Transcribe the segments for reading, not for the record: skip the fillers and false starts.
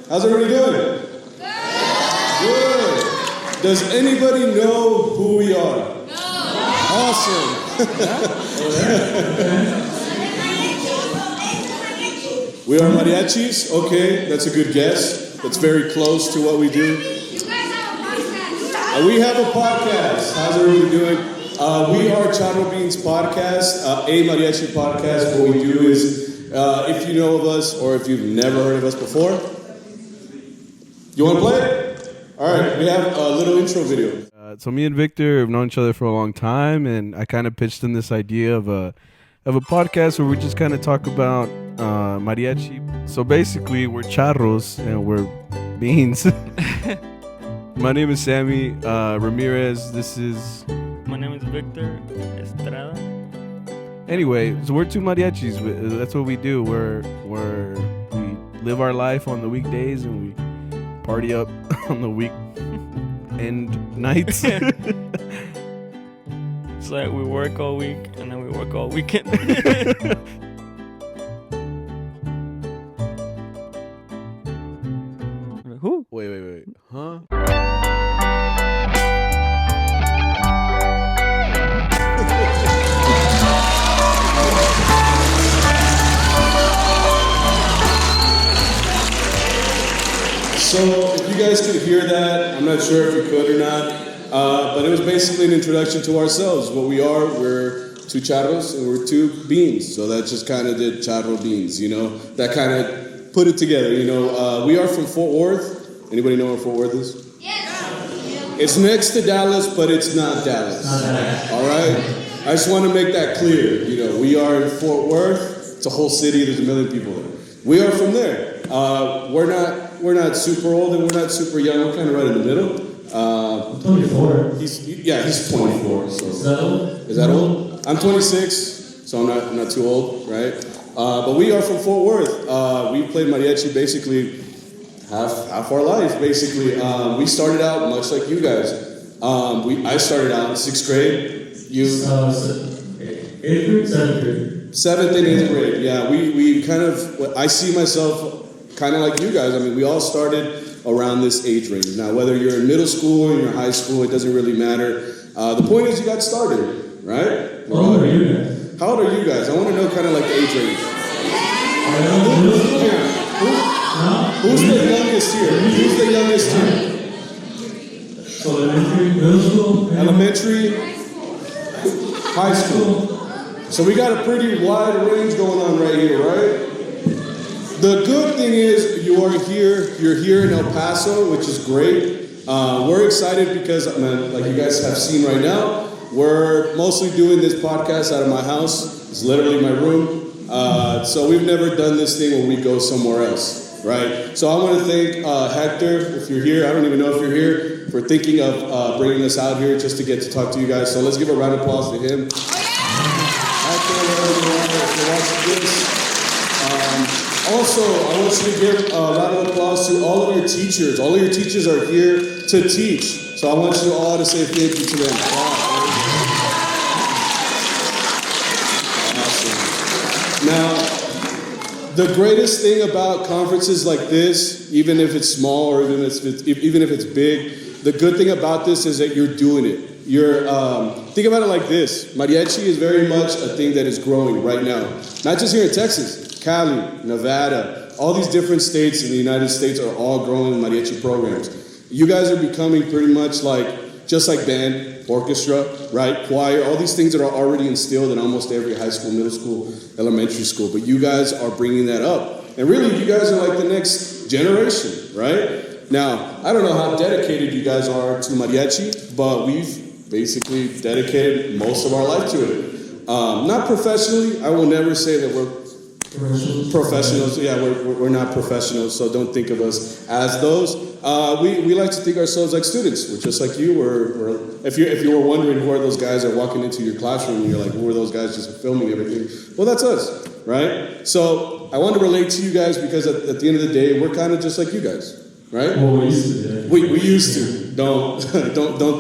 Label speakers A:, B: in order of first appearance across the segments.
A: How's everybody doing? Good. Does anybody know who we are? No. Awesome. We are mariachis. Okay, that's a good guess. That's very close to what we do.
B: You guys have a podcast.
A: We have a podcast. How's everybody doing? We are CharroBeans podcast, a mariachi podcast. What we do is, if you know of us or if you've never heard of us before, you want to play it? All right, we have a little intro video.
C: So me and Victor have known each other for a long time, and I kind of pitched him this idea of a podcast where we just kind of talk about mariachi. So basically, we're charros and we're beans. My name is Sammy Ramirez.
D: My name is Victor Estrada.
C: Anyway, so we're two mariachis. That's what we do. We live our life on the weekdays and we party up on the weekend nights.
D: It's like we work all week and then we work all weekend. Who?
C: Wait. Huh?
A: So if you guys could hear that, I'm not sure if you could or not, but it was basically an introduction to ourselves. What we are, we're two charros and we're two beans. So that just kind of did CharroBeans, you know? That kind of put it together, you know? We are from Fort Worth. Anybody know where Fort Worth is?
B: Yes.
A: It's next to Dallas, but it's not Dallas. All right? I just want to make that clear. You know, we are in Fort Worth. It's a whole city. There's a million people there. We are from there. We're not super old and we're not super young. We're kind of right in the middle.
E: 24.
A: He's 24. So is that old? I'm 26, so I'm not too old, right? But we are from Fort Worth. We played mariachi basically half our life. Basically, we started out much like you guys. I started out in 6th grade. You
E: 8th grade, 7th grade.
A: 7th and 8th grade. Yeah, we kind of. I see myself kind of like you guys. I mean, we all started around this age range. Now, whether you're in middle school or in your high school, it doesn't really matter. The point is you got started, right?
E: How old are you guys?
A: How old are you guys? I want to know kind of like the age range. Who's the youngest here? Who's the youngest here?
E: So elementary, middle school?
A: Elementary, high school. So we got a pretty wide range going on right here, right? The good thing is you're here in El Paso, which is great. We're excited because, like you guys have seen right now, we're mostly doing this podcast out of my house. It's literally my room. So we've never done this thing where we go somewhere else, right? So I want to thank Hector, if you're here. I don't even know if you're here, for thinking of bringing us out here just to get to talk to you guys. So let's give a round of applause to him. Hector, everyone, for watching this. Also, I want you to give a round of applause to all of your teachers. All of your teachers are here to teach. So I want you all to say thank you to them. Awesome. Now, the greatest thing about conferences like this, even if it's small or even if it's big, the good thing about this is that you're doing it. Think about it like this. Mariachi is very much a thing that is growing right now. Not just here in Texas. Cali, Nevada, all these different states in the United States are all growing mariachi programs. You guys are becoming pretty much just like band, orchestra, right? Choir, all these things that are already instilled in almost every high school, middle school, elementary school. But you guys are bringing that up. And really, you guys are like the next generation, right? Now, I don't know how dedicated you guys are to mariachi, but we've basically dedicated most of our life to it. Not professionally. I will never say that we're professionals. Yeah, we're not professionals, so don't think of us as those. We like to think ourselves like students. We're just like you. If you were wondering who are those guys that are walking into your classroom and you're like, who are those guys just filming everything? Well, that's us, right? So I want to relate to you guys because at the end of the day, we're kind of just like you guys, right?
E: Well, we used to. Yeah.
A: We used to. Don't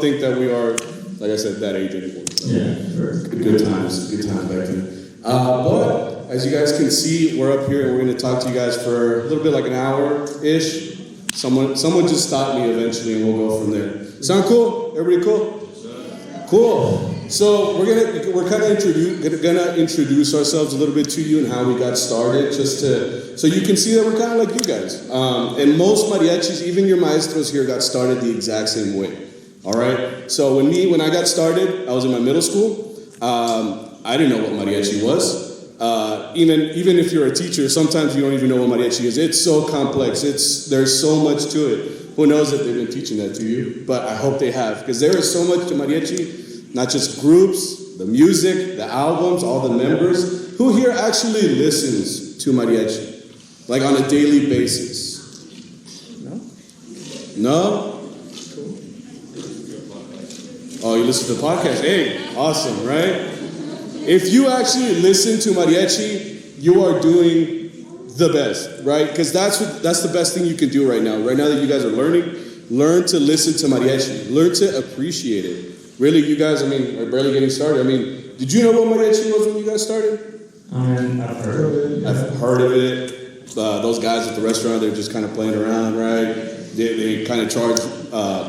A: think that we are, like I said, that age anymore.
E: Yeah, sure.
A: Good times back then. But as you guys can see, we're up here and we're going to talk to you guys for a little bit like an hour-ish. Someone just stopped me eventually and we'll go from there. Sound cool? Everybody cool? Cool. So we're kind of gonna introduce ourselves a little bit to you and how we got started, so you can see that we're kind of like you guys. And most mariachis, even your maestros here, got started the exact same way. All right. So when I got started, I was in my middle school. I didn't know what mariachi was. Even if you're a teacher, sometimes you don't even know what mariachi is. It's so complex. There's so much to it. Who knows if they've been teaching that to you? But I hope they have, because there is so much to mariachi. Not just groups, the music, the albums, all the members. Who here actually listens to mariachi? Like on a daily basis? No? Oh, you listen to the podcast? Hey, awesome, right? If you actually listen to mariachi, you are doing the best, right? Because that's the best thing you can do right now. Right now that you guys are learn to listen to mariachi. Learn to appreciate it. Really, you guys, are barely getting started. Did you know what mariachi was when you guys started?
E: I've heard of it.
A: I've heard of it. Those guys at the restaurant, they're just kind of playing around, right? They kind of charge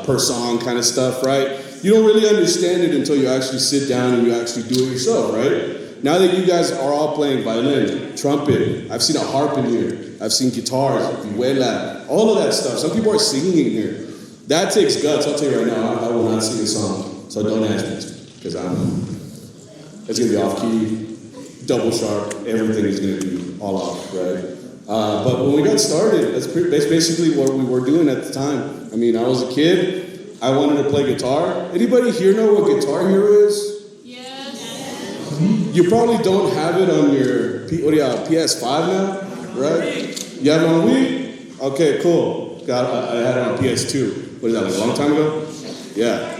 A: per song kind of stuff, right? You don't really understand it until you actually sit down and you actually do it yourself, right? Now that you guys are all playing violin, trumpet, I've seen a harp in here. I've seen guitars, vihuela, all of that stuff. Some people are singing in here. That takes guts. I'll tell you right now, I will not sing a song. So don't ask me, because it's going to be off key, double sharp, everything is going to be all off, right? But when we got started, that's basically what we were doing at the time. I was a kid, I wanted to play guitar. Anybody here know what Guitar Hero is?
B: Yes.
A: You probably don't have it on your PS5 now, right? You have it on Wii? Okay, cool. I had it on PS2. What is that, like a long time ago? Yeah.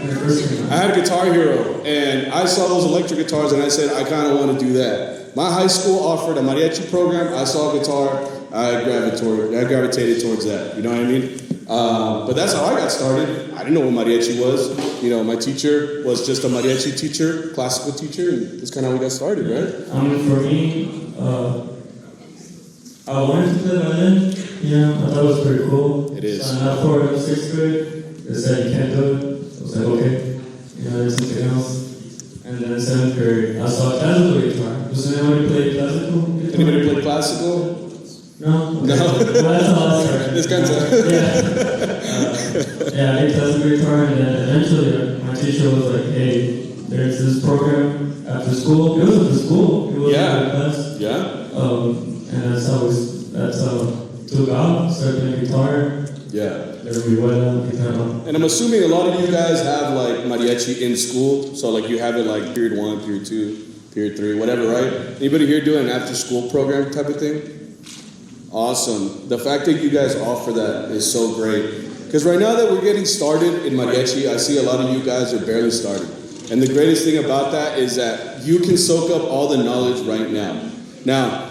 A: I had a Guitar Hero, and I saw those electric guitars, and I said, I kind of want to do that. My high school offered a mariachi program. I saw a guitar. I gravitated towards that. You know what I mean? But that's how I got started. I didn't know what mariachi was. My teacher was just a mariachi teacher, classical teacher, and that's kind of how we got started, right?
E: For me, I wanted to play violin. I thought it was pretty cool.
A: It is.
E: So now for 6th grade, they said you can't do it. I was like, okay, there's something else. And then 7th grade, I saw classical guitar. Does anybody play classical guitar?
A: Anybody play classical?
E: No? Okay.
A: No.
E: Well, that's all I started.
A: This kind of
E: I played classical guitar, and then eventually my teacher was like, hey, there's this program after school. It was after school. It was the best.
A: Yeah.
E: And that's how took off, started playing guitar.
A: Yeah.
E: And
A: I'm assuming a lot of you guys have like mariachi in school, so like you have it like period 1, period 2, period 3, whatever, right? Anybody here doing an after school program type of thing? Awesome. The fact that you guys offer that is so great. Because right now that we're getting started in mariachi, I see a lot of you guys are barely started. And the greatest thing about that is that you can soak up all the knowledge right now. Now,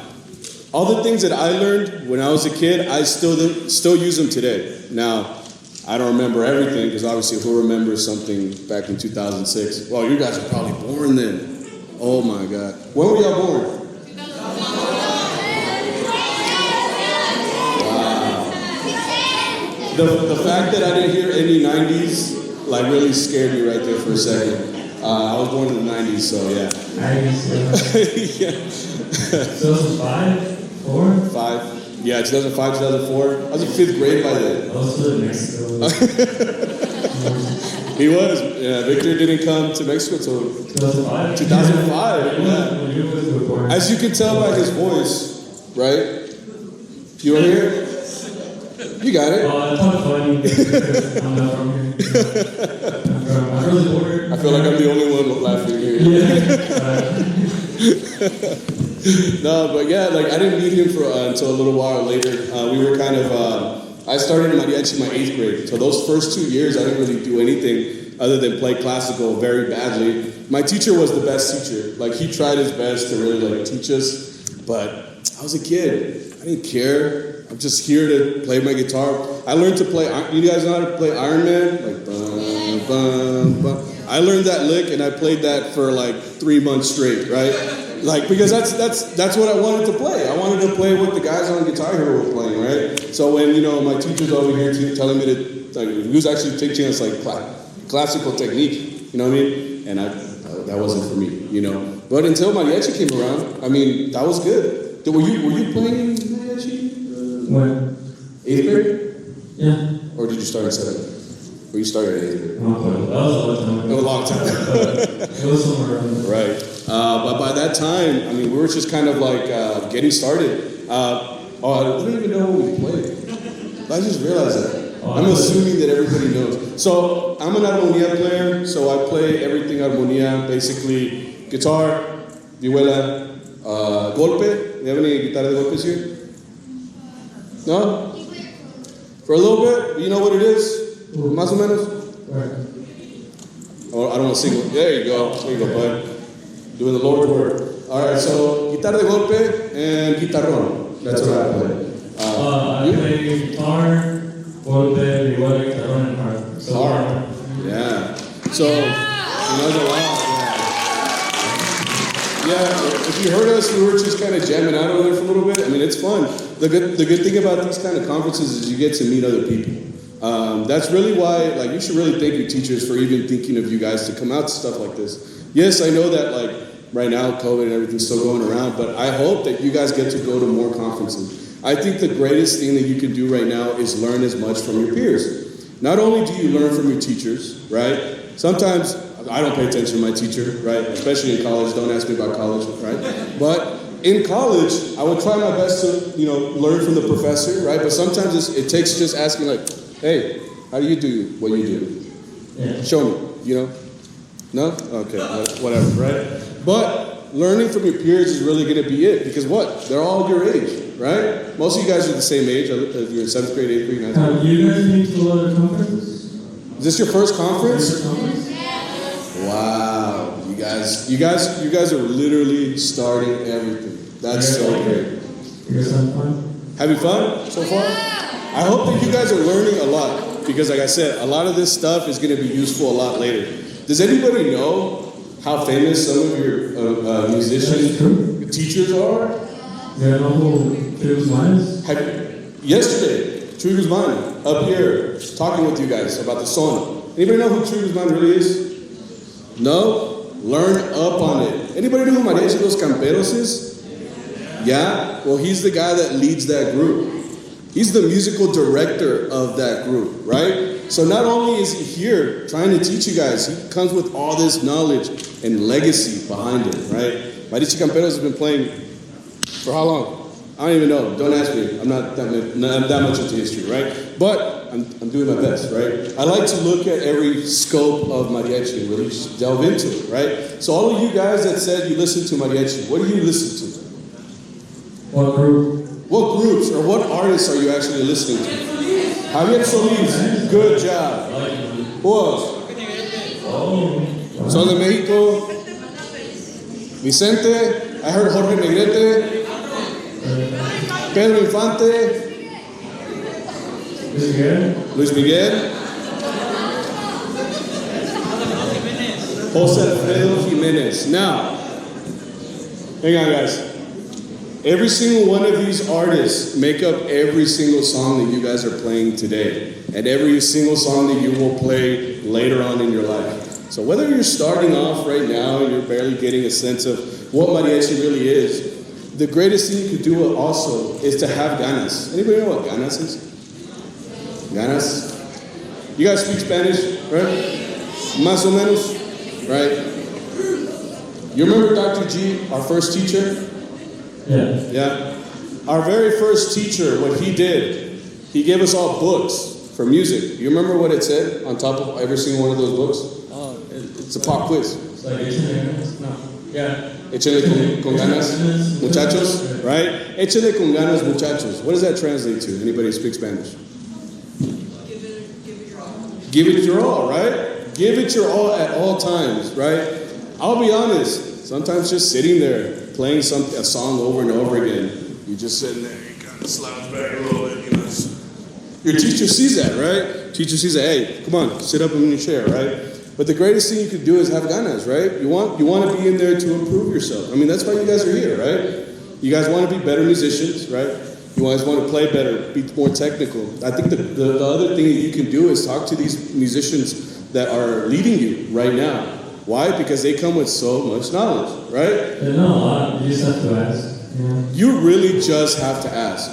A: all the things that I learned when I was a kid, I still use them today. Now, I don't remember everything, because obviously who remembers something back in 2006? Well, you guys are probably born then. Oh my God. When were y'all born? Wow. The fact that I didn't hear any 90s, like really scared me right there for a second. I was born in the 90s, so yeah.
E: 90s,
A: yeah.
E: 2005? 4?
A: 5. Yeah, 2005, 2004. I was in 5th grade by then.
E: I was still in Mexico.
A: He was. Yeah, Victor didn't come to Mexico until
E: 2005.
A: 2005, yeah. As you can tell by his voice, right? You were here? You got it.
E: I thought funny because I'm not from here. I'm from the border.
A: I feel like I'm the only one laughing here.
E: Yeah.
A: No, but yeah, like I didn't meet him until a little while later. We were kind of, I started in mariachi my 8th grade. So those first 2 years, I didn't really do anything other than play classical very badly. My teacher was the best teacher. Like he tried his best to really like teach us, but I was a kid. I didn't care. I'm just here to play my guitar. I learned to play, you guys know how to play Iron Man? Like, bum, bum, bum. I learned that lick and I played that for like 3 months straight, right? Like, because that's what I wanted to play. I wanted to play what the guys on Guitar Hero were playing, right? So when, my teacher's over here telling me to, he was actually teaching us like classical technique, you know what I mean? And that wasn't for me, But until Mariachi came around, that was good. Were you playing Mariachi?
E: When?
A: 8th grade?
E: Yeah.
A: Or did you start in 7th? Or you started at 8th grade?
E: That was a long time ago. It was somewhere around there.
A: Right. But by that time, we were just kind of like getting started. I don't even know when we played. I just realized that. I'm assuming that everybody knows. So I'm an armonía player, so I play everything armonía, basically guitar, vihuela, golpe. Do you have any guitar de golpes here? No? For a little bit? You know what it is? Más o menos?
E: Right.
A: Oh, I don't want to sing. There you go. There you go, bud. Doing the Lord's work. All right, so guitar de golpe and guitarrón. That's what I play.
E: I play guitar, golpe, vihuela, guitarrón, and harp. So
A: Harp. Yeah. So, there's a lot. Yeah, if you heard us, we were just kind of jamming out over there for a little bit. It's fun. The good thing about these kind of conferences is you get to meet other people. That's really why, you should really thank your teachers for even thinking of you guys to come out to stuff like this. Yes, I know that, right now, COVID and everything's still going around, but I hope that you guys get to go to more conferences. I think the greatest thing that you can do right now is learn as much from your peers. Not only do you learn from your teachers, right? Sometimes I don't pay attention to my teacher, right? Especially in college. Don't ask me about college, right? But in college, I would try my best to, learn from the professor, right? But sometimes it takes just asking, hey, how do you do what you do?
E: Yeah.
A: Show me, No? Okay, whatever, right? But learning from your peers is really going to be it. Because what? They're all your age, right? Most of you guys are the same age. You're in 7th grade, 8th grade, 9th grade.
E: Have you guys been to a lot of conferences?
A: Is this your first conference?
E: Conference?
A: Wow, you guys are literally starting everything. That's so great.
E: You guys having fun?
A: Having fun so far? I hope that you guys are learning a lot because, like I said, a lot of this stuff is going to be useful a lot later. Does anybody know how famous some of your musician teachers are?
E: You know who Phil is?
A: Yesterday, Chuy Guzman up here talking with you guys about the sauna. Anybody know who Chuy Guzman really is? No? Learn up on it. Anybody know who Mariachi Los Camperos is? Yeah? Well, he's the guy that leads that group. He's the musical director of that group, right? So not only is he here trying to teach you guys, he comes with all this knowledge and legacy behind it, right? Mariachi Camperos has been playing for how long? I don't even know. Don't ask me. I'm not that much into history, right? But I'm doing my best, right? I like to look at every scope of mariachi and really just delve into it, right? So all of you guys that said you listen to mariachi, what do you listen to?
E: What group?
A: What groups or what artists are you actually listening to? Javier Solis. Good job. Who else?
E: Oh.
A: Sol de Mexico. Vicente. I heard Jorge Negrete. Pedro Infante. Luis Miguel. Jose Alfredo Jimenez. Now, hang on, guys. Every single one of these artists make up every single song that you guys are playing today, and every single song that you will play later on in your life. So whether you're starting off right now and you're barely getting a sense of what mariachi really is, the greatest thing you could do also is to have ganas. Anybody know what ganas is? Ganas? You guys speak Spanish, right? Más o menos, right? You remember Dr. G, our first teacher? Yeah. Our very first teacher, what he did, he gave us all books for music. You remember what it said on top of every single one of those books?
E: Oh,
A: It's a pop quiz.
E: It's like no. Yeah.
A: Échale con ganas, muchachos, right? Échale con ganas, muchachos. What does that translate to? Anybody speak Spanish? Give it your all, right? Give it your all at all times, right? I'll be honest, sometimes just sitting there, playing a song over and over again, you're just sitting there, you kind of slouch back a little bit, your teacher sees that, right? Teacher sees that, hey, come on, sit up in your chair, right? But the greatest thing you could do is have ganas, right? You want to be in there to improve yourself. I mean, that's why you guys are here, right? You guys want to be better musicians, right? You guys want to play better, be more technical. I think the other thing that you can do is talk to these musicians that are leading you right now. Why? Because they come with so much knowledge, right?
E: They know a lot. You just have to ask. Yeah.
A: You really just have to ask.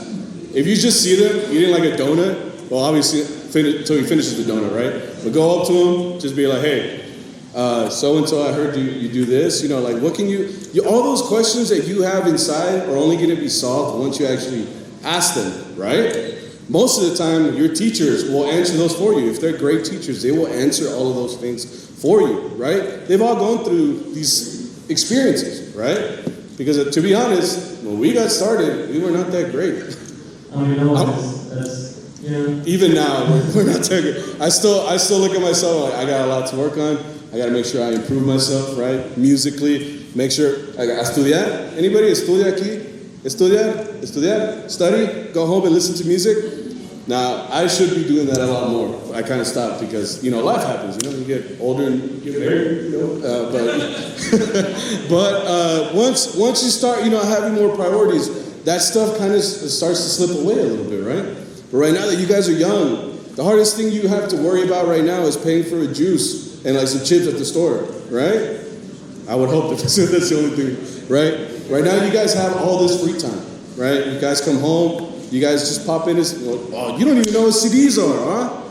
A: If you just see them eating like a donut, well, obviously, until he finishes the donut, right? But go up to him, just be like, hey, so-and-so, I heard you do this. You know, like, what can you all those questions that you have inside are only going to be solved once you actually ask them, right? Most of the time, your teachers will answer those for you. If they're great teachers, they will answer all of those things for you, right? They've all gone through these experiences, right? Because to be honest, when we got started, we were not that great.
E: I mean, no, that's yeah.
A: Even now, we're not that good. I still look at myself like I got a lot to work on. I got to make sure I improve myself, right? Musically, make sure I estudiar. Anybody estudia aquí? Estudiar, study, go home and listen to music. Now, I should be doing that a lot more. I kind of stopped because, life happens. You get older and you get married, but once you start, having more priorities, that stuff kind of starts to slip away a little bit, right? But right now that you guys are young, the hardest thing you have to worry about right now is paying for a juice and like some chips at the store, right? I would hope that that's the only thing, right? Right now you guys have all this free time, right? You guys come home, you guys just pop in and you don't even know what CDs are, huh?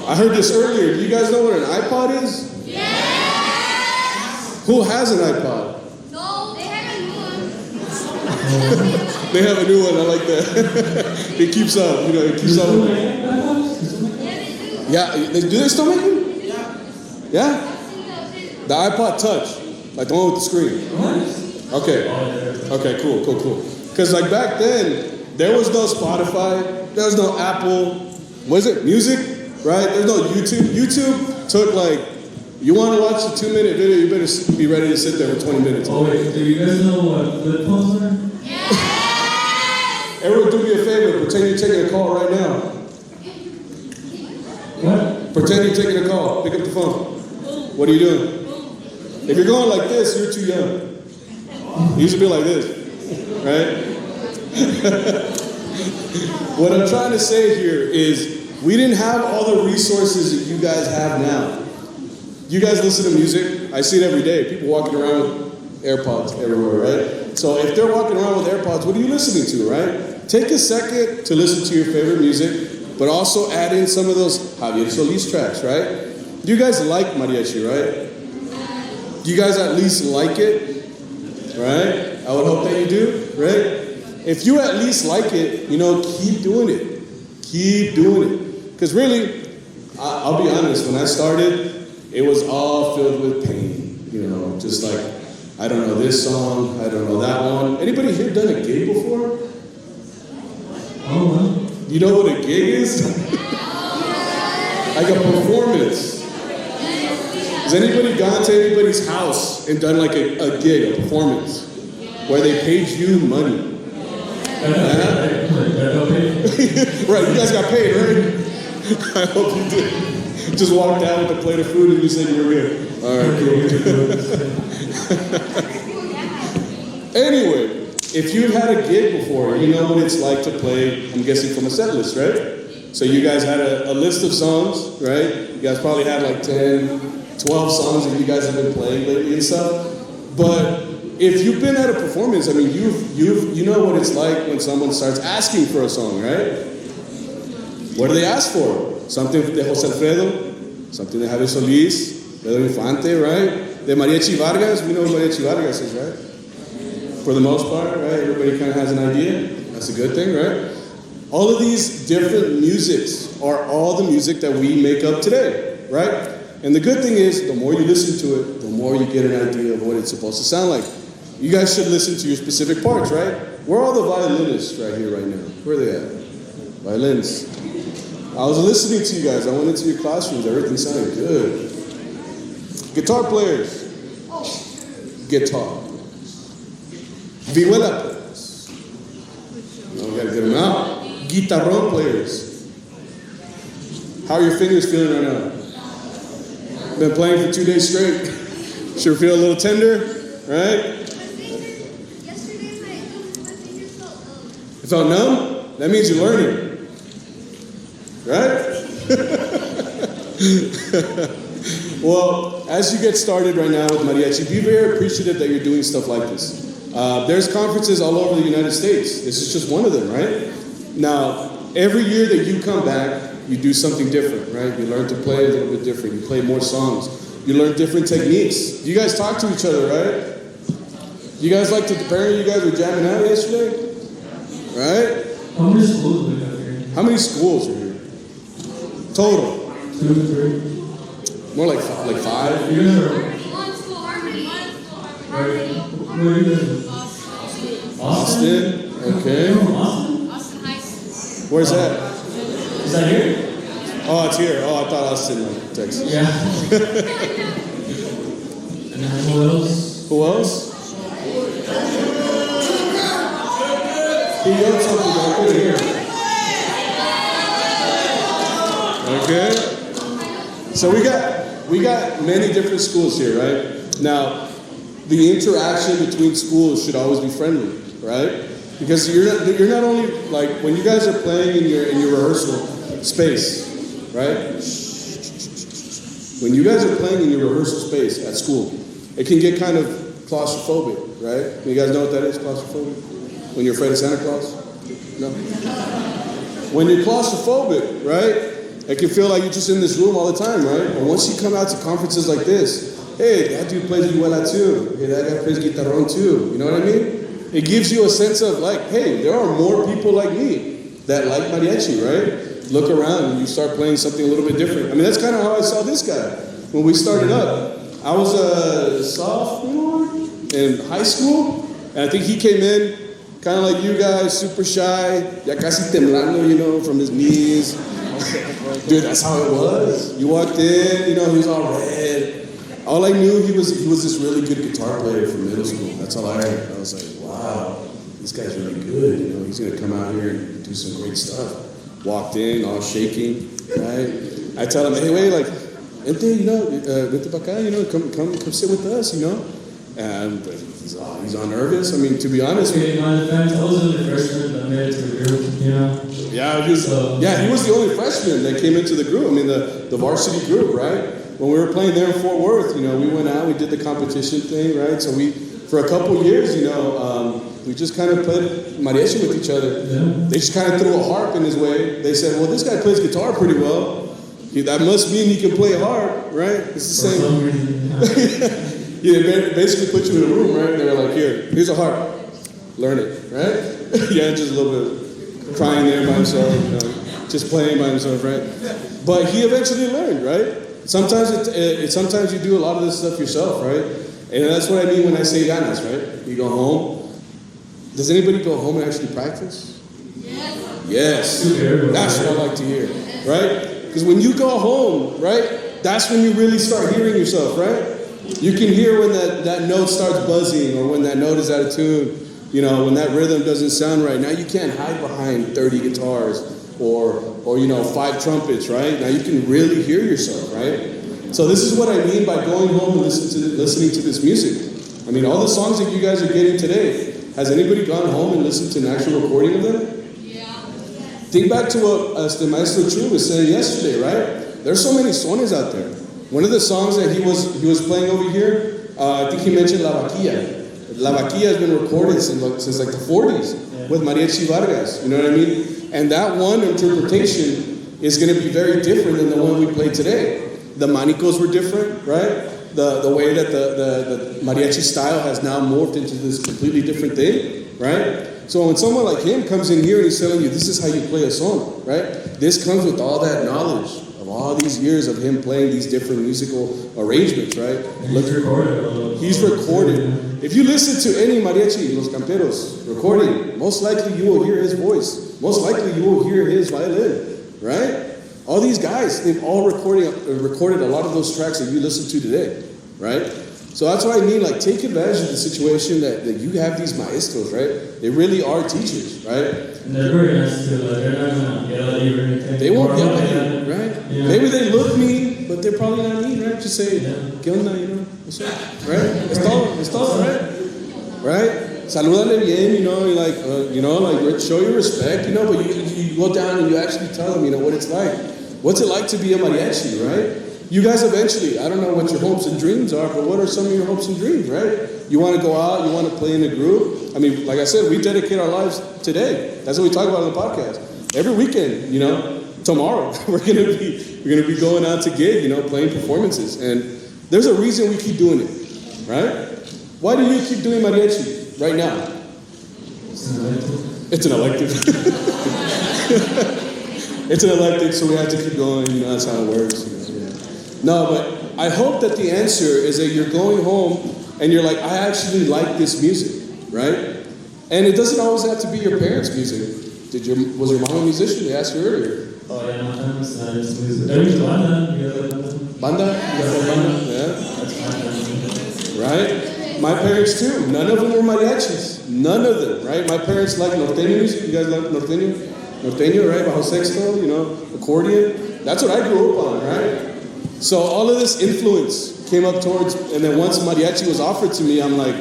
A: I heard this earlier. Do you guys know what an iPod is?
B: Yes!
A: Who has an iPod?
B: No, they have a new one.
A: They have a new one, I like that. It keeps up, it keeps up. Yeah, do they still make them? Yeah? The iPod Touch, like the one with the screen. Okay, cool. Because like back then, there was no Spotify, there was no Apple, was it music, right? There's no YouTube. YouTube took you want to watch a 2-minute video, you better be ready to sit there for 20 minutes.
E: Oh wait, do you guys know what flip phones are?
B: Yes!
A: Everyone do me a favor, pretend you're taking a call right now.
E: What?
A: Pretend you're taking a call, pick up the phone. What are you doing? If you're going like this, you're too young. You should be like this, right? What I'm trying to say here is we didn't have all the resources that you guys have now. You guys listen to music. I see it every day. People walking around with AirPods everywhere, right? So if they're walking around with AirPods, what are you listening to, right? Take a second to listen to your favorite music, but also add in some of those Javier Solis tracks, right? You guys like Mariachi, right? You guys at least like it, right? I would hope that you do, right? If you at least like it, keep doing it. Keep doing it. Because really, I'll be honest, when I started, it was all filled with pain. Just like, I don't know this song, I don't know that one. Anybody here done a gig before?
E: Oh, well.
A: You know what a gig is? Like a performance. Has anybody gone to anybody's house and done like a gig, a performance, where they paid you money? Right, you guys got paid, right? I hope you did. Just walked out with a plate of food and you said you were here. All right, cool. Anyway, if you've had a gig before, you know what it's like to play, I'm guessing, from a set list, right? So you guys had a list of songs, right? You guys probably had like 10, 12 songs that you guys have been playing lately and stuff. But if you've been at a performance, I mean, you know what it's like when someone starts asking for a song, right? What do they ask for? Something de Jose Alfredo, something de Javier Solis, Pedro Infante, right? De Mariachi Vargas, we know what Mariachi Vargas is, right? For the most part, right? Everybody kind of has an idea. That's a good thing, right? All of these different musics are all the music that we make up today, right? And the good thing is, the more you listen to it, the more you get an idea of what it's supposed to sound like. You guys should listen to your specific parts, right? Where are all the violinists right here, right now? Where are they at? Violins. I was listening to you guys. I went into your classrooms. Everything sounded good. Guitar players. Guitar. Vihuela players. We gotta get them out. Guitarrón players. How are your fingers feeling right now? Been playing for 2 days straight. Sure feel a little tender, right?
B: Yesterday my fingers felt
A: It felt numb? That means you're learning, right? Well, as you get started right now with Mariachi, be very appreciative that you're doing stuff like this. There's conferences all over the United States. This is just one of them, right? Now, every year that you come back, you do something different, right? You learn to play a little bit different. You play more songs. You learn different techniques. You guys talk to each other, right? You guys like to, apparently you guys were jamming out yesterday, right?
E: How many schools do we have here?
A: How many schools are here? Total?
E: 2, 3.
A: More like 5.
E: You guys are
B: one school harmony.
E: where are you guys?
A: Austin? Okay.
E: From Austin?
B: Austin High School.
A: Where's that?
E: Is that here?
A: Oh, it's here. Oh, I thought Austin, like Texas.
E: Yeah. And then who else?
A: Who else? He yelled something, but I couldn't hear. Okay. So we got many different schools here, right? Now, the interaction between schools should always be friendly, right? Because you're not only like when you guys are playing in your rehearsal space, right? When you guys are playing in your rehearsal space at school, it can get kind of claustrophobic, right? You guys know what that is, claustrophobic? When you're afraid of Santa Claus? No. When you're claustrophobic, right? It can feel like you're just in this room all the time, right? But once you come out to conferences like this, hey, that dude plays vihuela too. Hey, that guy plays guitarrón too. You know what I mean? It gives you a sense of like, hey, there are more people like me that like mariachi, right? Look around and you start playing something a little bit different. I mean, that's kind of how I saw this guy when we started up. I was a sophomore in high school, and I think he came in kind of like you guys, super shy, ya casi temblando, you know, from his knees. Dude, that's how it was. You walked in, you know, he was all red. All I knew, he was this really good guitar player from middle school. That's all I heard. I was like, wow, this guy's really good. You know, he's gonna come out here and do some great stuff. Walked in, all shaking, right? I tell him, hey, wait, like, vente, you know, vente pa acá, you know, come sit with us, you know. And he's all nervous. I mean, to be honest.
E: Okay, my defense, I was the freshman that made it to the group, you know.
A: Yeah, he was the only freshman that came into the group. I mean, the varsity group, right? When we were playing there in Fort Worth, you know, we went out, we did the competition thing, right? So for a couple years, you know, we just kind of played mariachi with each other.
E: Yeah.
A: They just kind of threw a harp in his way. They said, well, this guy plays guitar pretty well. That must mean he can play a harp, right? It's the same.
E: For some reason,
A: Yeah, they basically put you in a room, right? They were like, here's a harp. Learn it, right? Yeah, just a little bit crying there by himself, you know, just playing by himself, right? But he eventually learned, right? Sometimes sometimes you do a lot of this stuff yourself, right? And that's what I mean when I say ganas, right? You go home. Does anybody go home and actually practice? Yes. That's what I like to hear, right? Because when you go home, right, that's when you really start hearing yourself, right? You can hear when that note starts buzzing or when that note is out of tune, you know, when that rhythm doesn't sound right. Now you can't hide behind 30 guitars or you know, 5 trumpets, right? Now you can really hear yourself, right? So this is what I mean by going home and listening to this music. I mean, all the songs that you guys are getting today, has anybody gone home and listened to an actual recording of them? Think back to what Maestro Chu was saying yesterday, right? There's so many sones out there. One of the songs that he was playing over here, I think he mentioned La Vaquilla. La Vaquilla has been recorded since like the 40s with Mariachi Vargas, you know what I mean? And that one interpretation is going to be very different than the one we played today. The manicos were different, right? The way that the mariachi style has now morphed into this completely different thing, right? So when someone like him comes in here and he's telling you this is how you play a song, right? This comes with all that knowledge of all these years of him playing these different musical arrangements, right? He's recorded. If you listen to any mariachi, Los Camperos, recording, most likely you will hear his voice. Most likely you will hear his violin, right? All these guys, they've all recorded a lot of those tracks that you listen to today, right? So that's what I mean, like take advantage of the situation that you have these maestros, right? They really are teachers, right?
E: And they're very nice too, like they're not gonna yell at you or anything.
A: They won't yell at you, right?
E: Yeah.
A: Maybe they look mean, but they're probably not mean, right? Just say, ¿qué onda, you know? What's up, right? It's todo, right? Right? Salúdale bien, you know, like show your respect, you know, but you go down and you actually tell them, you know, what it's like. What's it like to be a mariachi, right? You guys eventually, I don't know what your hopes and dreams are, but what are some of your hopes and dreams, right? You want to go out, you want to play in a group. I mean, like I said, we dedicate our lives today. That's what we talk about on the podcast. Every weekend, you know, tomorrow, we're gonna be going out to gig, you know, playing performances. And there's a reason we keep doing it, right? Why do you keep doing mariachi right now? It's an elective. It's an elective, so we have to keep going, you know, that's how it works. You know? No, but I hope that the answer is that you're going home and you're like, I actually like this music, right? And it doesn't always have to be your parents' music. Was your mom a musician? They asked you earlier.
E: Oh yeah, my family's not into music. They're into banda. You guys like banda?
A: Banda? You guys like banda? Yeah. That's right? My parents too. None of them were mariachis. None of them, right? My parents like norteño music. You guys like norteño? Norteño, right? Bajo sexto, you know, accordion. That's what I grew up on, right? So all of this influence came up towards, and then once mariachi was offered to me, I'm like,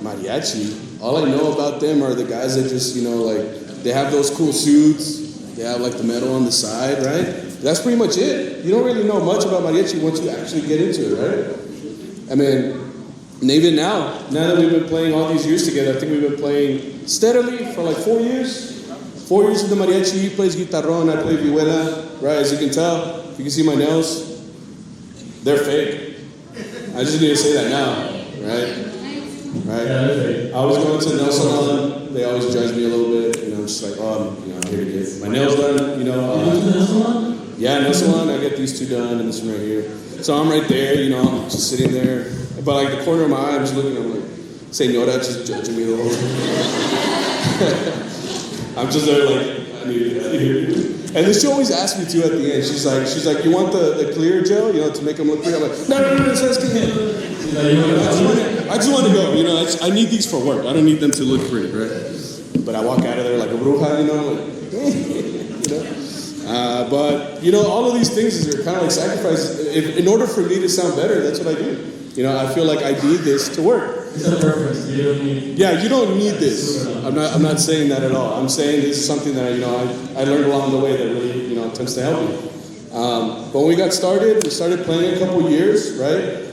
A: mariachi? All I know about them are the guys that just, you know, like, they have those cool suits, they have like the metal on the side, right? That's pretty much it. You don't really know much about mariachi once you actually get into it, right? I mean, and even now that we've been playing all these years together, I think we've been playing steadily for like 4 years. 4 years with the mariachi. He plays guitarrón, I play vihuela, right? As you can tell, if you can see my nails, they're fake. I just need to say that now, right? Right?
E: Yeah, they're fake.
A: I was going to nail salon. They always judge me a little bit, you know, just like, oh, I'm here to get my nails done, you know.
E: You went to the nail salon?
A: Yeah, nail salon. I get these two done and this one right here. So I'm right there, you know, I'm just sitting there. But like the corner of my eye, I'm just looking, I'm like, Señora just judging me the whole time. I'm just there like, I need it. And then she always asks me too at the end. She's like, you want the clear gel, you know, to make them look clear? I'm like, no, that's good. I just want to go, you know, I need these for work. I don't need them to look pretty, right? But I walk out of there like a bruja, you know, like, you know. But, you know, all of these things are kind of like sacrifices. In order for me to sound better, that's what I do. You know, I feel like I need this to work.
E: It's a preference. You don't need.
A: Yeah, you don't need this. I'm not saying that at all. I'm saying this is something that I learned along the way that really, you know, tends to help me. But when we got started, we started playing a couple years, right?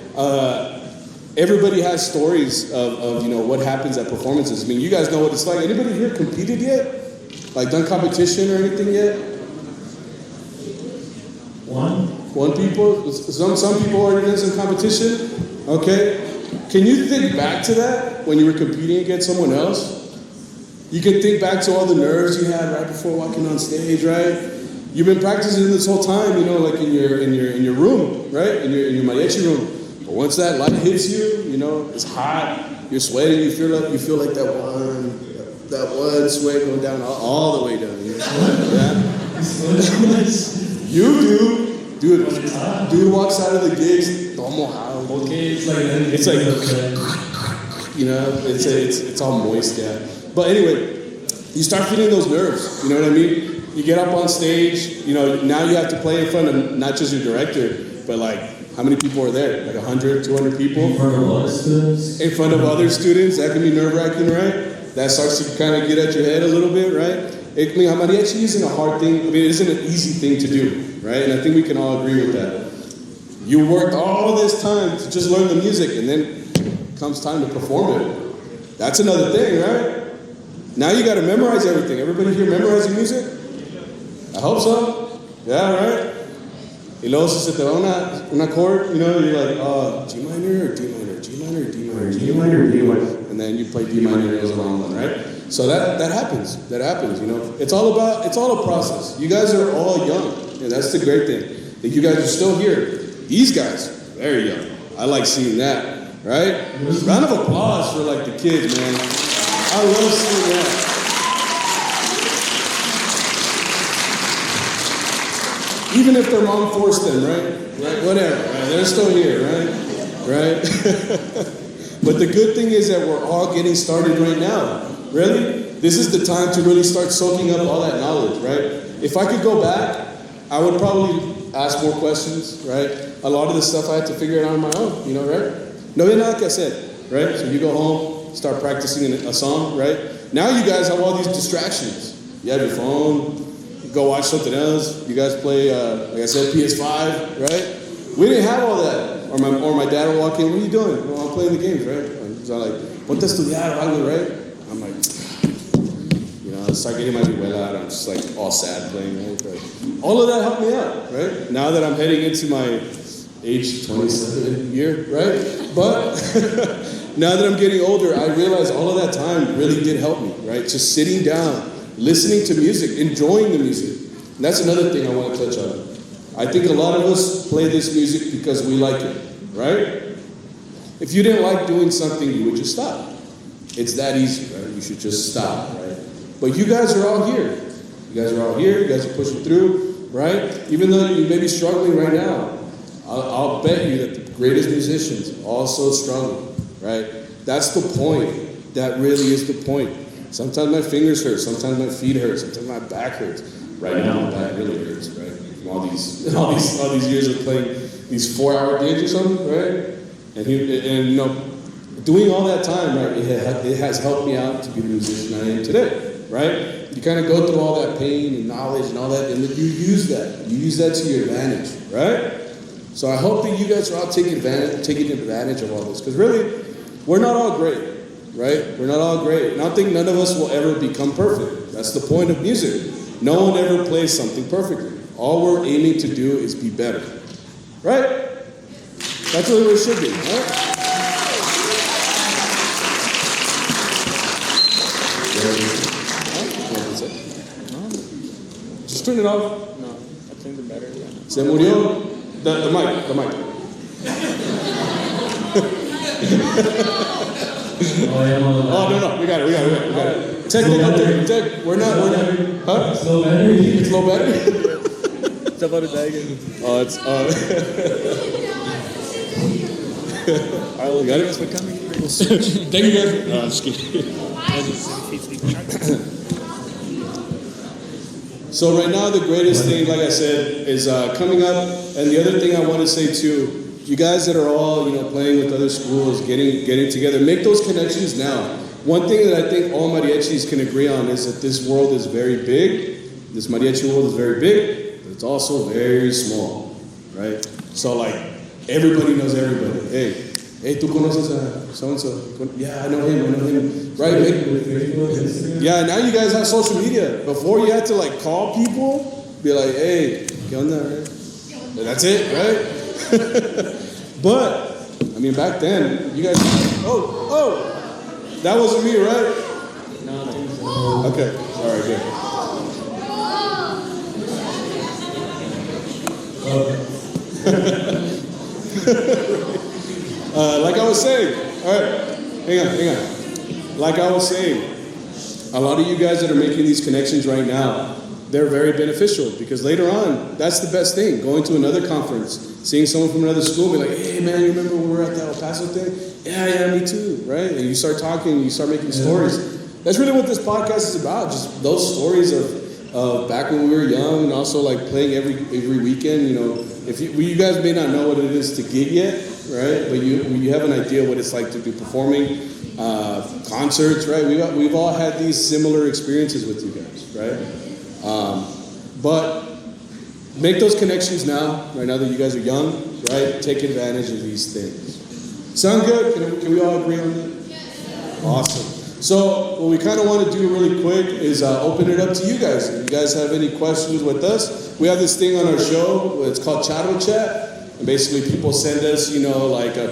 A: Everybody has stories of you know what happens at performances. I mean, you guys know what it's like. Anybody here competed yet? Like done competition or anything yet? One people. Some people already done some competition. Okay. Can you think back to that when you were competing against someone else? You can think back to all the nerves you had right before walking on stage, right? You've been practicing this whole time, you know, like in your room, right? In your mariachi room. But once that light hits you, you know, it's hot, you're sweating, you feel like that one sweat going down all the way down. You know? Yeah. You do. Dude walks out of the gigs, all mojado.
E: Okay, it's like
A: you know, it's all moist, yeah. But anyway, you start feeling those nerves, you know what I mean? You get up on stage, you know, now you have to play in front of not just your director, but like, how many people are there? Like 100, 200 people?
E: In front of other students.
A: In front of other students, that can be nerve-wracking, right? That starts to kind of get at your head a little bit, right? I mean, mariachi isn't a hard thing. I mean, it isn't an easy thing to do, right? And I think we can all agree with that. You worked all this time to just learn the music, and then comes time to perform it. That's another thing, right? Now you got to memorize everything. Everybody here memorizing music? I hope so. Yeah, right? Y luego si se te va una chord, you know, you're like, G minor or D minor, G minor or D minor, G minor or D minor. And then you play D minor as a long one, right? So that happens, you know. It's all a process. You guys are all young, and that's the great thing. That you guys are still here. These guys, very young. I like seeing that, right? Round of applause for like the kids, man. I love seeing that. Even if their mom forced them, right? Whatever, right? They're still here, right? right? But the good thing is that we're all getting started right now. Really? This is the time to really start soaking up all that knowledge, right? If I could go back, I would probably ask more questions, right? A lot of the stuff I had to figure it out on my own, right? No, like I said, right? So you go home, start practicing a song, right? Now you guys have all these distractions. You have your phone, you go watch something else. You guys play, like I said, PS5, right? We didn't have all that. Or my dad would walk in, what are you doing? Well, I'm playing the games, right? So I'm like, ponte a estudiar, algo, right? I'm like, I start getting my vihuela out. I'm just like all sad playing, right? But all of that helped me out, right? Now that I'm heading into my age 27 year, right? But now that I'm getting older, I realize all of that time really did help me, right? Just sitting down, listening to music, enjoying the music. And that's another thing I want to touch on. I think a lot of us play this music because we like it, right? If you didn't like doing something, you would just stop. It's that easy, right? You should just stop, right? But you guys are all here. You guys are all here. You guys are pushing through, right? Even though you may be struggling right now, I'll bet you that the greatest musicians also struggle, right? That's the point. That really is the point. Sometimes my fingers hurt. Sometimes my feet hurt. Sometimes my back hurts. Right now, my back really hurts, right? From all these years of playing these 4-hour gigs or something, right? And doing all that time, right? It has helped me out to be the musician I am today. Right? You kind of go through all that pain and knowledge and all that, and you use that. You use that to your advantage, right? So I hope that you guys are all taking advantage of all this. Because really, we're not all great, right? We're not all great. And I think none of us will ever become perfect. That's the point of music. No one ever plays something perfectly. All we're aiming to do is be better. Right? That's really what it should be, right? Just turn it off.
D: No, I think the battery ran out.
A: Se murió. The mic. Oh, no, we got it. Technical, we're not, huh?
E: Slow battery.
A: Slow battery?
D: It's about to die again.
A: Oh, it's,
D: Alright,
A: you got it?
D: for coming.
A: Thank you guys. No, I'm just kidding. So right now, the greatest thing, like I said, is coming up. And the other thing I want to say too, you guys that are all, playing with other schools, getting together, make those connections now. One thing that I think all mariachis can agree on is that this world is very big. This mariachi world is very big, but it's also very small, right? So like, everybody knows everybody. Hey, tú conoces a so-and-so? Yeah, I know him, right? Yeah, now you guys have social media. Before you had to like call people, be like, hey, ¿qué onda, right? And that's it, right? But, I mean, back then, you guys, oh, that wasn't me, right?
D: No,
A: Okay, all right, good. Like I was saying, all right, hang on. Like I was saying, a lot of you guys that are making these connections right now, they're very beneficial because later on, that's the best thing. Going to another conference, seeing someone from another school, be like, hey man, you remember when we were at that El Paso thing? Yeah, me too, right? And you start talking, you start making stories. That's really what this podcast is about, just those stories of back when we were young and also like playing every weekend, If you guys may not know what it is to gig yet, right? But you have an idea what it's like to be performing concerts, right? We've all had these similar experiences with you guys, right? But make those connections now, right now that you guys are young, right? Take advantage of these things. Sound good? Can we all agree on that? Yes. Awesome. So what we kind of want to do really quick is open it up to you guys. If you guys have any questions with us, we have this thing on our show. It's called Charro Chat. And basically people send us,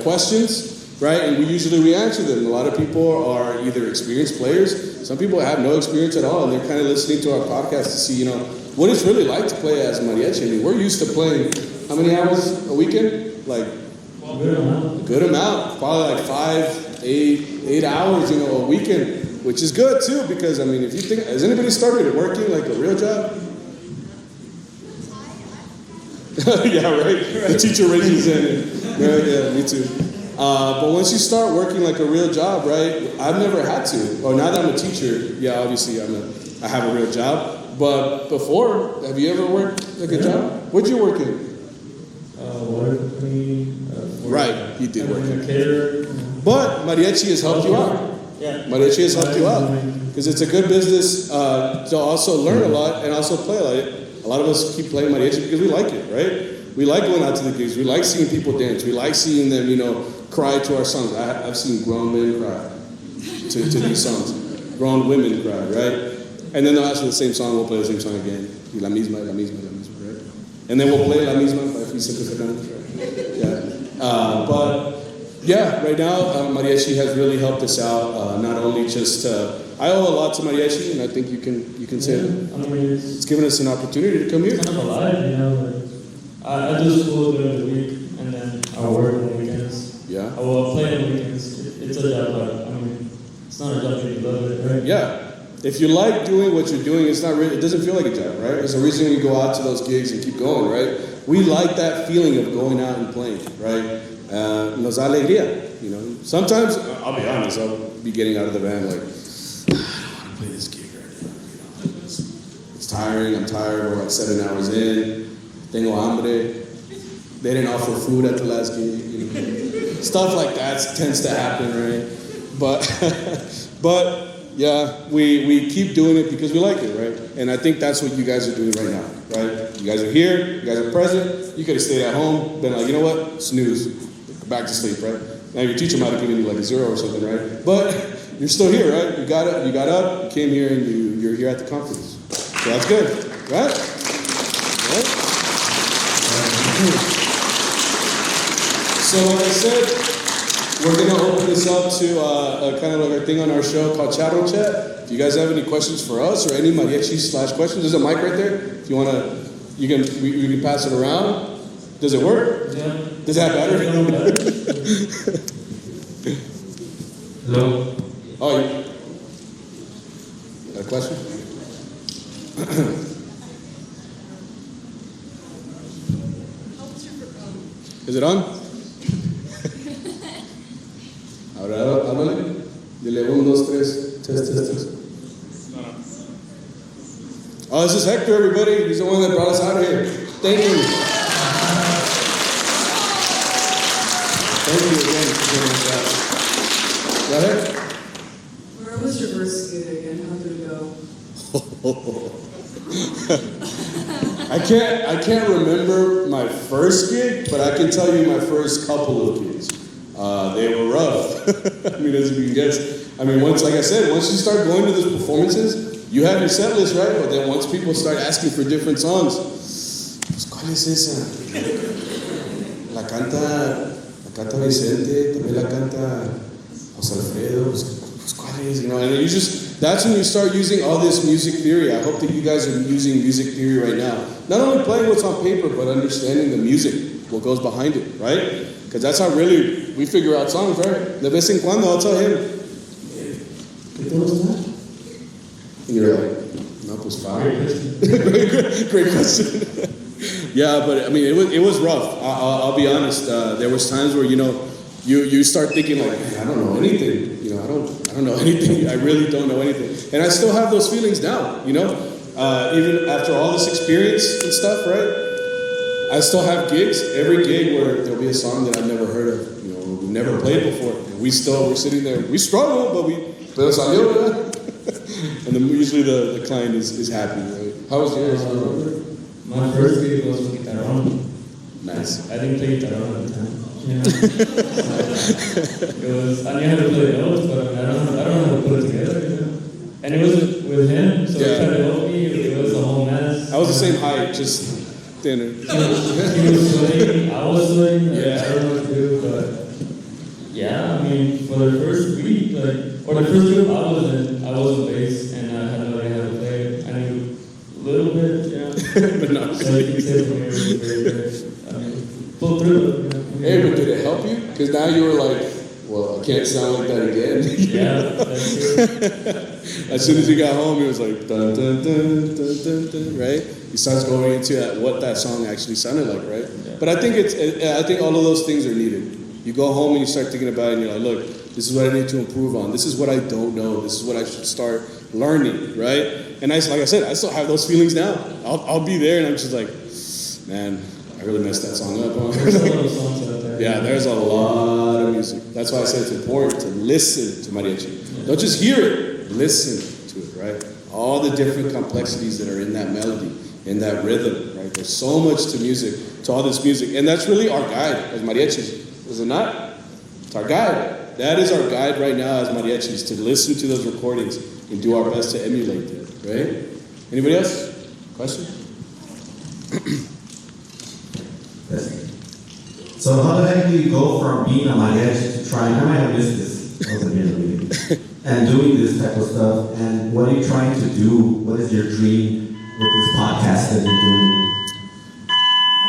A: questions, right? And we answer them. A lot of people are either experienced players. Some people have no experience at all. And they're kind of listening to our podcast to see, what it's really like to play as mariachi. I mean, we're used to playing how many hours a weekend? Like a good amount. Probably like 5, 8 hours, a weekend, which is good too, because I mean, if you think, has anybody started working like a real job? Yeah, right? The teacher raises in. Yeah, me too. But once you start working like a real job, right? I've never had to. Or now that I'm a teacher, yeah, obviously I have a real job. But before, have you ever worked like a job? What'd you work in?
E: Water company.
A: Right, you did work in.
E: A caterer.
A: But Mariachi has helped you out.
E: Yeah.
A: Mariachi has helped you out. Because it's a good business to also learn a lot and also play a lot. A lot of us keep playing Mariachi because we like it, right? We like going out to the gigs. We like seeing people dance. We like seeing them, cry to our songs. I've seen grown men cry to these songs. Grown women cry, right? And then they'll ask for the same song. We'll play the same song again. Y la misma, right? And then we'll play la misma. Yeah. But yeah, right now Mariachi has really helped us out. Not only just I owe a lot to Mariachi, and I think you can say that.
E: I mean,
A: It's given us an opportunity to come here.
E: It's kind of alive, I do school during the week, and then I work on the weekends.
A: Yeah.
E: I will play on the weekends. It's a job, but it's not a job that you love it, right?
A: Yeah. If you like doing what you're doing, it doesn't feel like a job, right? There's a reason we go out to those gigs and keep going, right? We like that feeling of going out and playing, right? Nos da alegría, Sometimes, I'll be honest, I'll be getting out of the van like, I don't want to play this gig right now, It's tiring, I'm tired, we're like 7 hours in, tengo hambre, they didn't offer food at the last gig, Stuff like that tends to happen, right? But yeah, we keep doing it because we like it, right? And I think that's what you guys are doing right now, right? You guys are here, you guys are present, you could have stayed at home, been like, you know what, snooze, back to sleep, right? Now your teacher might have given you like a 0 or something, right? But you're still here, right? You got up, you came here, and you're here at the conference. So that's good, right? Right? So like I said, we're going to open this up to kind of like our thing on our show called Charro Chat. If you guys have any questions for us or any Mariachi/questions, there's a mic right there. If you want to, we can pass it around. Does it work?
E: Yeah.
A: Does it have battery?
E: Hello?
A: Oh, you got a question? Is it on? Ahora, háblale. Dile 1, 2, 3. Test. Oh, this is Hector, everybody. He's the one that brought us out of here. Thank you. Thank you again for doing that. Go ahead.
F: Where was your first gig again? How did it go?
A: I can't remember my first gig, but I can tell you my first couple of gigs. They were rough. As you can guess. Once you start going to those performances, you have your set list, right? But then once people start asking for different songs, ¿cuál es esa? La canta Vicente, también la canta José Alfredo, ¿cuál es? And that's when you start using all this music theory. I hope that you guys are using music theory right now. Not only playing what's on paper, but understanding the music, what goes behind it, right? Because that's how really we figure out songs, right? De vez en cuando, I'll tell him, ¿qué te gusta? And you're like, no, pues fine. Great question. Yeah, but it was rough. I'll be honest. There was times where you start thinking like, man, I don't know anything. I don't know anything. I really don't know anything. And I still have those feelings now. Even after all this experience and stuff, right? I still have gigs. Every gig where there'll be a song that I've never heard of. We've never played before. And we're sitting there. We struggle, but pero salió, ¿verdad? And then usually the client is happy, right? How was yours?
E: My first gig was with guitarón.
A: Nice.
E: I didn't play guitarón at the time. I knew how to play the notes, but I don't know how to put it together. And it was with him, so he tried to help me. It was a whole mess.
A: I was the same height, just thinner.
E: He was sweating, I was sweating. I don't know what to do, but yeah, for the first week, or the first group I was bass, and I had no idea how to play it. I knew a little bit,
A: But not
E: so you can say from here, it was very good. Pull through.
A: Hey, but did it help you? Because now you were like, well, I can't sound like that again.
E: Yeah, that's true.
A: As soon as you got home, it was like, dun, dun, dun, dun, dun, dun, right? He starts going into what that song actually sounded like, right?
E: Yeah.
A: But I think I think all of those things are needed. You go home and you start thinking about it, and you're like, look, this is what I need to improve on. This is what I don't know. This is what I should start learning, right? And like I said, I still have those feelings now. I'll be there, and I'm just like, man, I really messed that song up.
E: There's a lot of songs out there.
A: Yeah, there's a lot of music. That's why I said it's important to listen to mariachi. Don't just hear it, listen to it, right? All the different complexities that are in that melody, in that rhythm, right? There's so much to music, to all this music. And that's really our guide as mariachis, is it not? It's our guide. That is our guide right now as mariachis, to listen to those recordings and do our best to emulate them, right? Anybody else? Question?
G: So how the heck do you go from being a mariachi to trying, I might have missed this, I wasn't here in the meeting, and doing this type of stuff, and what are you trying to do? What is your dream with this podcast that you're doing?
A: I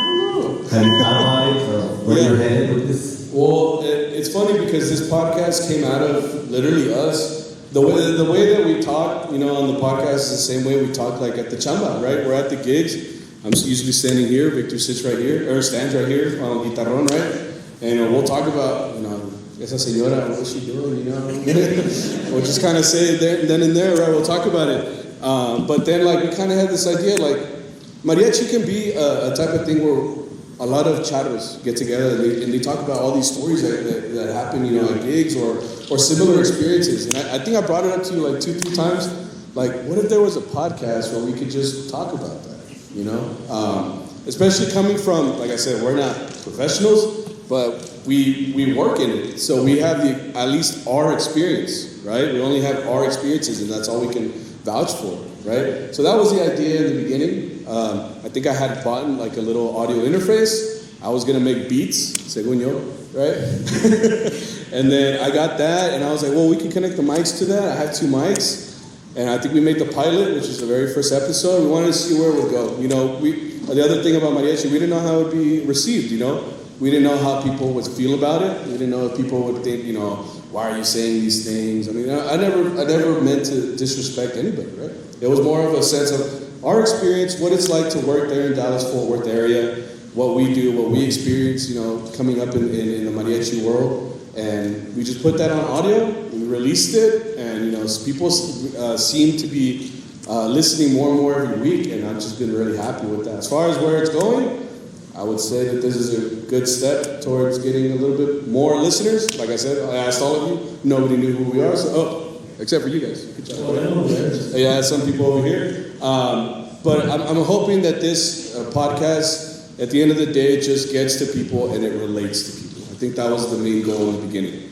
A: don't know.
G: Have you thought about it, or where you're headed with this?
A: Well, it's funny because this podcast came out of literally us. The way that we talk, on the podcast is the same way we talk like at the chamba, right? We're at the gigs. I'm usually standing here. Victor sits right here, or stands right here on guitarrón, right? And we'll talk about, esa señora, what's she doing, We'll just kind of say it then and there, right? We'll talk about it. But then, we kind of had this idea, mariachi can be a type of thing where a lot of charros get together and they talk about all these stories that happen, at gigs or similar experiences. And I think I brought it up to you 2-3 times. What if there was a podcast where we could just talk about that? Especially coming from, like I said, we're not professionals, but we work in it. So we have at least our experience, right? We only have our experiences, and that's all we can vouch for, right? So that was the idea in the beginning. I think I had bought a little audio interface. I was gonna make beats, según yo, right? And then I got that, and I was like, well, we can connect the mics to that. I have 2 mics. And I think we made the pilot, which is the very first episode. We wanted to see where it would go. The other thing about mariachi, we didn't know how it would be received, We didn't know how people would feel about it. We didn't know if people would think, why are you saying these things? I mean, I never meant to disrespect anybody, right? It was more of a sense of our experience, what it's like to work there in Dallas-Fort Worth area, what we do, what we experience, coming up in the mariachi world. And we just put that on audio, we released it, and people seem to be listening more and more every week, and I've just been really happy with that. As far as where it's going, I would say that this is a good step towards getting a little bit more listeners. Like I said, I asked all of you, nobody knew who we are, except for you guys. Good job. Yeah, some people over here. But I'm hoping that this podcast, at the end of the day, just gets to people and it relates to people. I think that was the main goal in the beginning.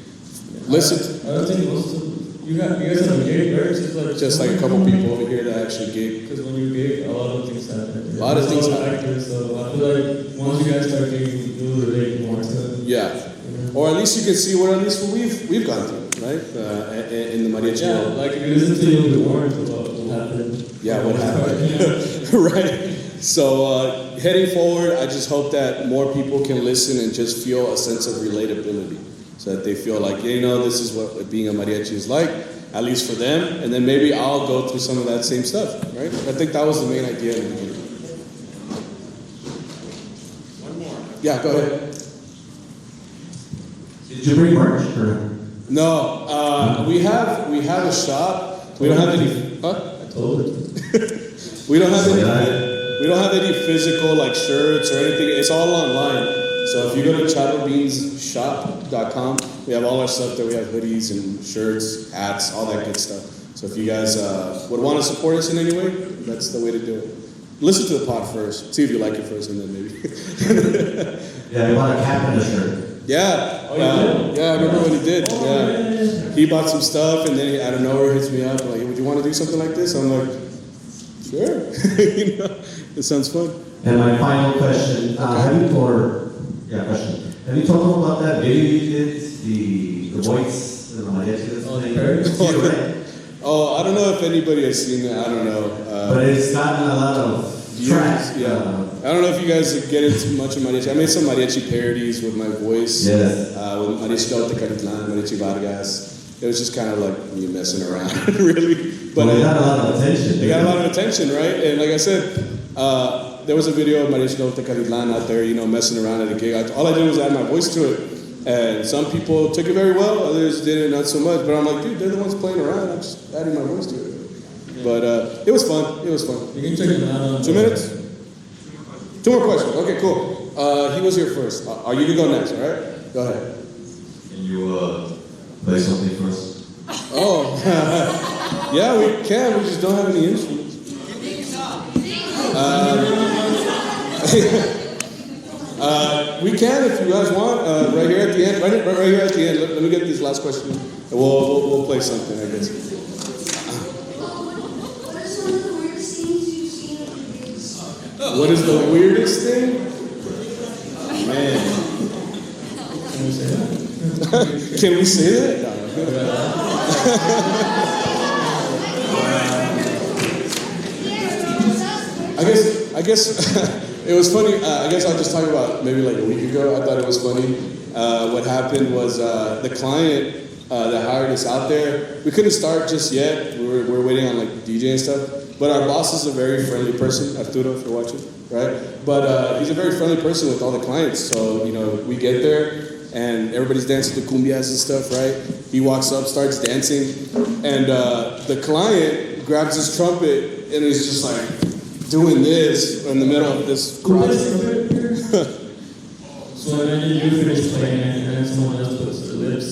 A: Listen.
E: I don't think most of you guys have a gig, right?
A: Just like a couple people over here that actually gig.
E: Because when you gig, a lot of things happen.
A: A lot of things happen.
E: Actors, so I feel like once you guys start gigging, you'll relate more to them.
A: Yeah. Or at least you can see what we've gone through, right? In the mariachi world.
E: Like if you listen to you, you'll be warned about what happened.
A: Yeah, what happened. Right. So heading forward, I just hope that more people can listen and just feel a sense of relatability. So that they feel like, this is what being a mariachi is like, at least for them. And then maybe I'll go through some of that same stuff, right? I think that was the main idea in the beginning. One more. Yeah, go ahead.
G: Did you bring merch, or?
A: No, we have a shop. We don't have any. Huh?
E: I told it.
A: We don't have any physical shirts or anything. It's all online. So if you go to charrobeanspodcast.com, we have all our stuff there. We have hoodies and shirts, hats, all that good stuff. So if you guys would want to support us in any way, that's the way to do it. Listen to the pod first. See if you like it first, and then maybe.
G: Yeah, we bought a cap and a shirt.
A: Yeah. I remember when he did. Yeah. He bought some stuff, and then he out of nowhere hits me up like, "Would you want to do something like this?" I'm like, "Sure." It sounds fun.
G: And my final question, have you told them about that video you did, the voice, the mariachi?
E: Oh, the parody?
A: Oh, I don't know if anybody has seen that. I don't know.
G: But it's gotten a lot of track.
A: Yeah. I don't know if you guys get into much of mariachi. I made some mariachi parodies with my voice.
G: Yes.
A: With Mariachi Del Tecalitlan, Mariachi Vargas. It was just kind of like me messing around, really. But
G: it got a lot of attention.
A: It got a lot of attention, right? And like I said, there was a video of Mariachi Del Tecalitlan out there, messing around at a gig. All I did was add my voice to it. And some people took it very well, others didn't, not so much. But I'm like, dude, they're the ones playing around. I'm just adding my voice to it. But it was fun. It was fun.
E: You can check it out.
A: 2 minutes? 2 more questions. Okay, cool. He was here first. Are you to go next, all right? Go ahead.
G: Can you play something for us?
A: Oh, yeah, we can. We just don't have any instruments. We can if you guys want. Right here at the end. Right here at the end. Let me get this last question. And we'll play something, I guess.
B: What is one of the weirdest things you've seen on videos?
A: What is the weirdest thing? Man.
E: Can we say that?
A: Can we say that? I guess it was funny. I guess I'll just talk about maybe like a week ago. I thought it was funny. What happened was the client that hired us out there, we couldn't start just yet. We were waiting on like DJ and stuff. But our boss is a very friendly person. Arturo, if you're watching, right? But he's a very friendly person with all the clients. So, you know, we get there and everybody's dancing to cumbias and stuff, right? He walks up, starts dancing, and the client grabs his trumpet and he's just like doing this in the middle of this crowd.
E: So then you finish playing it and then someone else puts their lips.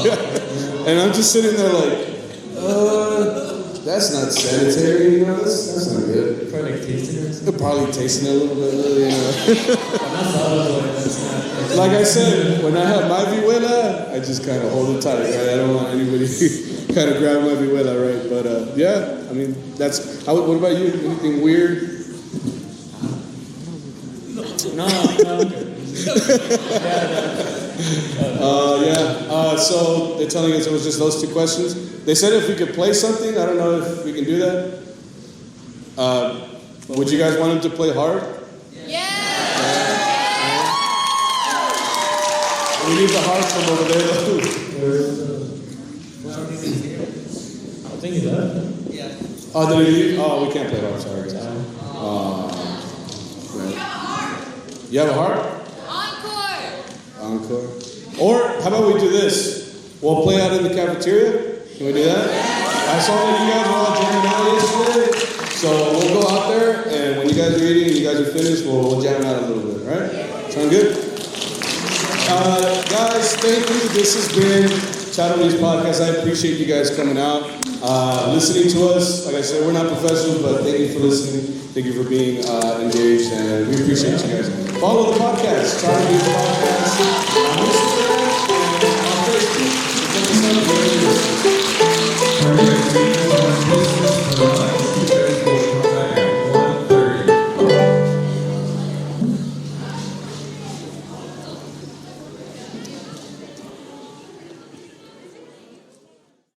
A: Yeah. And I'm just sitting there like, that's not sanitary, you know, that's not good.
E: Probably like tasting it or something.
A: Probably tasting it a little bit, you know.
E: That's
A: Like I said, when I have my vihuela, I just kind of hold it tight, right? I don't want anybody kind of grab my vihuela, right? But yeah, I mean, that's, what about you? Anything weird?
E: No.
A: So they're telling us it was just those 2 questions. They said if we could play something, I don't know if we can do that. Would you guys want him to play hard? We need the heart from over there, though.
E: I think he does.
A: Oh, did he leave? Oh, we can't play hard, sorry. Right. You have a heart? Encore. Or, how about we do this? We'll play out in the cafeteria. Can we do that? I saw that you guys were all jamming out yesterday. So we'll go out there, and when you guys are eating and you guys are finished, we'll jam out a little bit, all right? Sound good? Guys, thank you. This has been CharroBeans podcast. I appreciate you guys coming out, listening to us. Like I said, we're not professionals, but thank you for listening. Thank you for being engaged, and we appreciate you guys. Follow the podcast, CharroBeans podcast.